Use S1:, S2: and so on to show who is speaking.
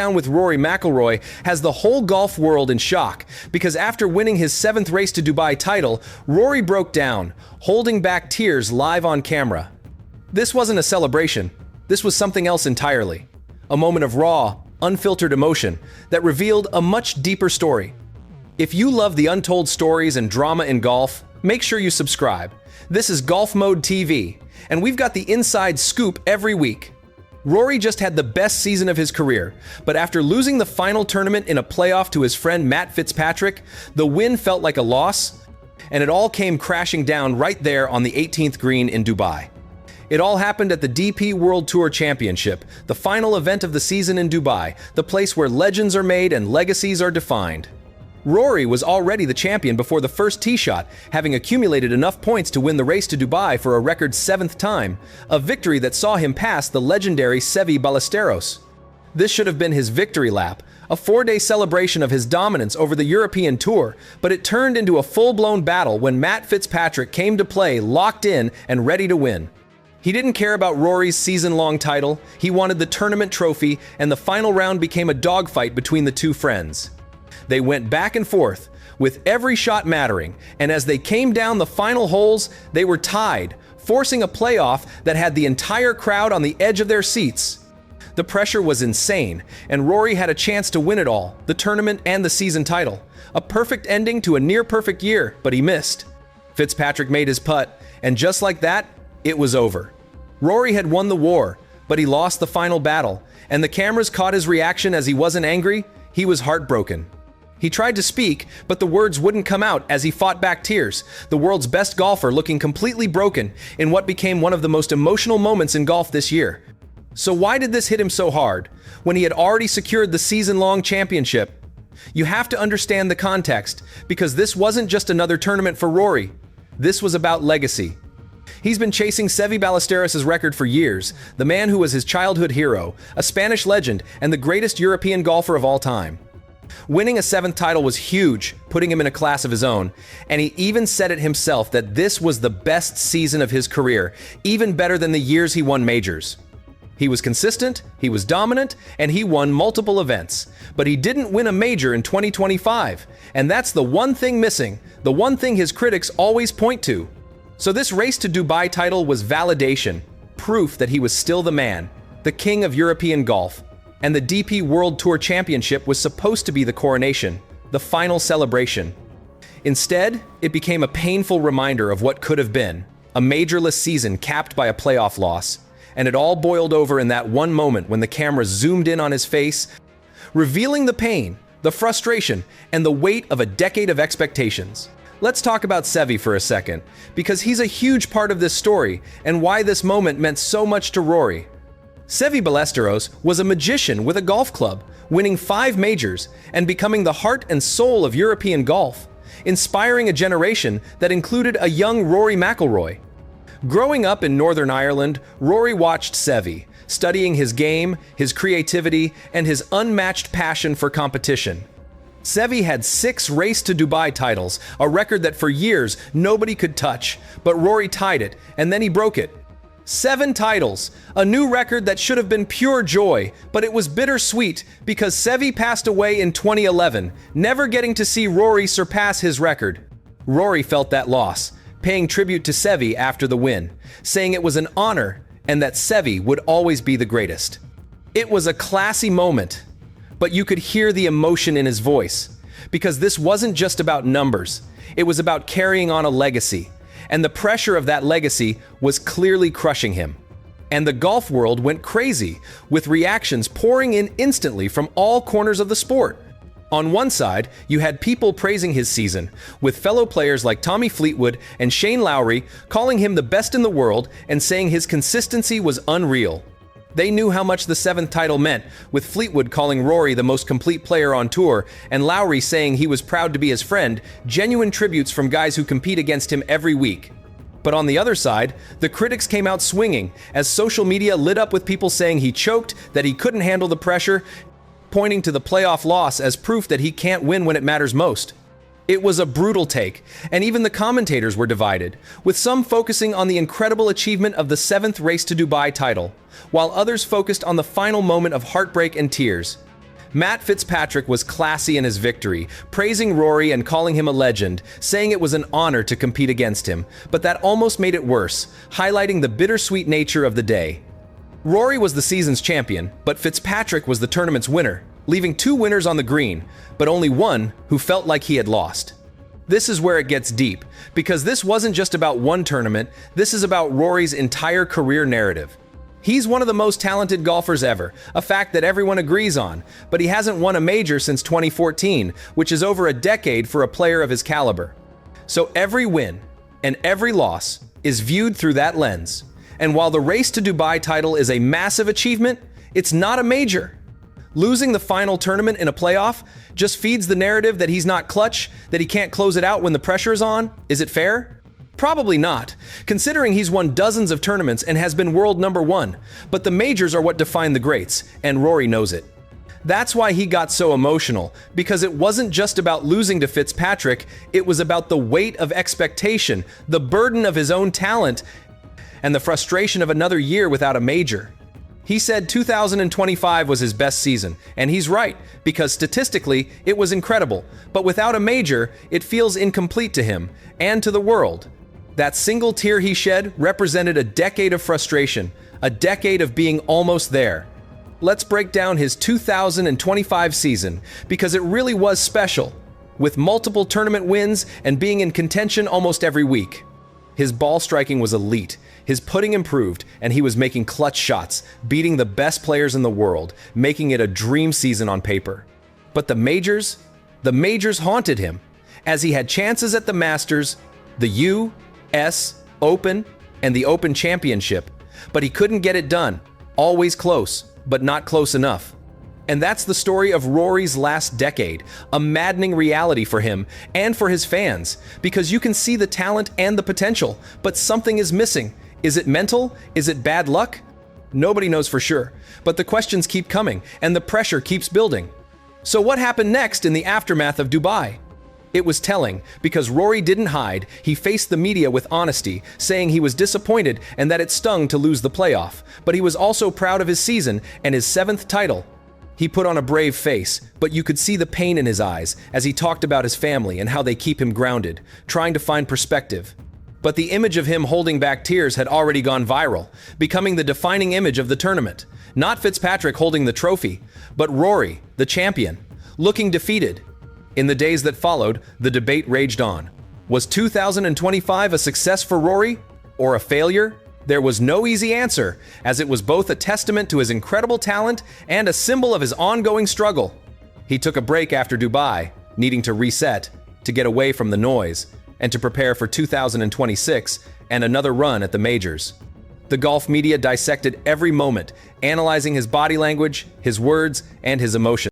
S1: Down with Rory McIlroy has the whole golf world in shock, because after winning his 7th Race to Dubai title, Rory broke down, holding back tears live on camera. This wasn't a celebration. This was something else entirely. A moment of raw, unfiltered emotion that revealed a much deeper story. If you love the untold stories and drama in golf, make sure you subscribe. This is Golf Mode TV, and we've got the inside scoop every week. Rory just had the best season of his career, but after losing the final tournament in a playoff to his friend Matt Fitzpatrick, the win felt like a loss, and it all came crashing down right there on the 18th green in Dubai. It all happened at the DP World Tour Championship, the final event of the season in Dubai, the place where legends are made and legacies are defined. Rory was already the champion before the first tee shot, having accumulated enough points to win the Race to Dubai for a record 7th time, a victory that saw him pass the legendary Seve Ballesteros. This should have been his victory lap, a 4-day celebration of his dominance over the European Tour, but it turned into a full-blown battle when Matt Fitzpatrick came to play locked in and ready to win. He didn't care about Rory's season-long title, he wanted the tournament trophy, and the final round became a dogfight between the two friends. They went back and forth, with every shot mattering, and as they came down the final holes, they were tied, forcing a playoff that had the entire crowd on the edge of their seats. The pressure was insane, and Rory had a chance to win it all, the tournament and the season title. A perfect ending to a near-perfect year, but he missed. Fitzpatrick made his putt, and just like that, it was over. Rory had won the war, but he lost the final battle, and the cameras caught his reaction as he wasn't angry, he was heartbroken. He tried to speak, but the words wouldn't come out as he fought back tears, the world's best golfer looking completely broken in what became one of the most emotional moments in golf this year. So why did this hit him so hard, when he had already secured the season-long championship? You have to understand the context, because this wasn't just another tournament for Rory. This was about legacy. He's been chasing Seve Ballesteros' record for years, the man who was his childhood hero, a Spanish legend, and the greatest European golfer of all time. Winning a 7th title was huge, putting him in a class of his own, and he even said it himself that this was the best season of his career, even better than the years he won majors. He was consistent, he was dominant, and he won multiple events. But he didn't win a major in 2025, and that's the one thing missing, the one thing his critics always point to. So this Race to Dubai title was validation, proof that he was still the man, the king of European golf. And the DP World Tour Championship was supposed to be the coronation, the final celebration. Instead, it became a painful reminder of what could have been, a majorless season capped by a playoff loss. And it all boiled over in that one moment when the camera zoomed in on his face, revealing the pain, the frustration, and the weight of a decade of expectations. Let's talk about Seve for a second, because he's a huge part of this story and why this moment meant so much to Rory. Seve Ballesteros was a magician with a golf club, winning 5 majors and becoming the heart and soul of European golf, inspiring a generation that included a young Rory McIlroy. Growing up in Northern Ireland, Rory watched Seve, studying his game, his creativity, and his unmatched passion for competition. Seve had 6 Race to Dubai titles, a record that for years nobody could touch, but Rory tied it, and then he broke it. 7 titles, a new record that should have been pure joy, but it was bittersweet because Seve passed away in 2011, never getting to see Rory surpass his record. Rory felt that loss, paying tribute to Seve after the win, saying it was an honor and that Seve would always be the greatest. It was a classy moment, but you could hear the emotion in his voice, because this wasn't just about numbers, it was about carrying on a legacy. And the pressure of that legacy was clearly crushing him. And the golf world went crazy, with reactions pouring in instantly from all corners of the sport. On one side, you had people praising his season, with fellow players like Tommy Fleetwood and Shane Lowry calling him the best in the world and saying his consistency was unreal. They knew how much the 7th title meant, with Fleetwood calling Rory the most complete player on tour, and Lowry saying he was proud to be his friend, genuine tributes from guys who compete against him every week. But on the other side, the critics came out swinging, as social media lit up with people saying he choked, that he couldn't handle the pressure, pointing to the playoff loss as proof that he can't win when it matters most. It was a brutal take, and even the commentators were divided, with some focusing on the incredible achievement of the 7th Race to Dubai title, while others focused on the final moment of heartbreak and tears. Matt Fitzpatrick was classy in his victory, praising Rory and calling him a legend, saying it was an honor to compete against him, but that almost made it worse, highlighting the bittersweet nature of the day. Rory was the season's champion, but Fitzpatrick was the tournament's winner, leaving two winners on the green, but only one who felt like he had lost. This is where it gets deep, because this wasn't just about one tournament, this is about Rory's entire career narrative. He's one of the most talented golfers ever, a fact that everyone agrees on, but he hasn't won a major since 2014, which is over a decade for a player of his caliber. So every win and every loss is viewed through that lens. And while the Race to Dubai title is a massive achievement, it's not a major. Losing the final tournament in a playoff just feeds the narrative that he's not clutch, that he can't close it out when the pressure is on. Is it fair? Probably not, considering he's won dozens of tournaments and has been world number one, but the majors are what define the greats, and Rory knows it. That's why he got so emotional, because it wasn't just about losing to Fitzpatrick, it was about the weight of expectation, the burden of his own talent, and the frustration of another year without a major. He said 2025 was his best season, and he's right, because statistically, it was incredible, but without a major, it feels incomplete to him, and to the world. That single tear he shed represented a decade of frustration, a decade of being almost there. Let's break down his 2025 season, because it really was special, with multiple tournament wins and being in contention almost every week. His ball striking was elite, his putting improved, and he was making clutch shots, beating the best players in the world, making it a dream season on paper. But the majors haunted him, as he had chances at the Masters, the U.S. Open, and the Open Championship, but he couldn't get it done. Always close, but not close enough. And that's the story of Rory's last decade, a maddening reality for him and for his fans, because you can see the talent and the potential, but something is missing. Is it mental? Is it bad luck? Nobody knows for sure, but the questions keep coming and the pressure keeps building. So what happened next in the aftermath of Dubai? It was telling, because Rory didn't hide, he faced the media with honesty, saying he was disappointed and that it stung to lose the playoff, but he was also proud of his season and his 7th title. He put on a brave face, but you could see the pain in his eyes as he talked about his family and how they keep him grounded, trying to find perspective. But the image of him holding back tears had already gone viral, becoming the defining image of the tournament. Not Fitzpatrick holding the trophy, but Rory, the champion, looking defeated. In the days that followed, the debate raged on. Was 2025 a success for Rory, or a failure? There was no easy answer, as it was both a testament to his incredible talent and a symbol of his ongoing struggle. He took a break after Dubai, needing to reset, to get away from the noise, and to prepare for 2026 and another run at the majors. The golf media dissected every moment, analyzing his body language, his words, and his emotions.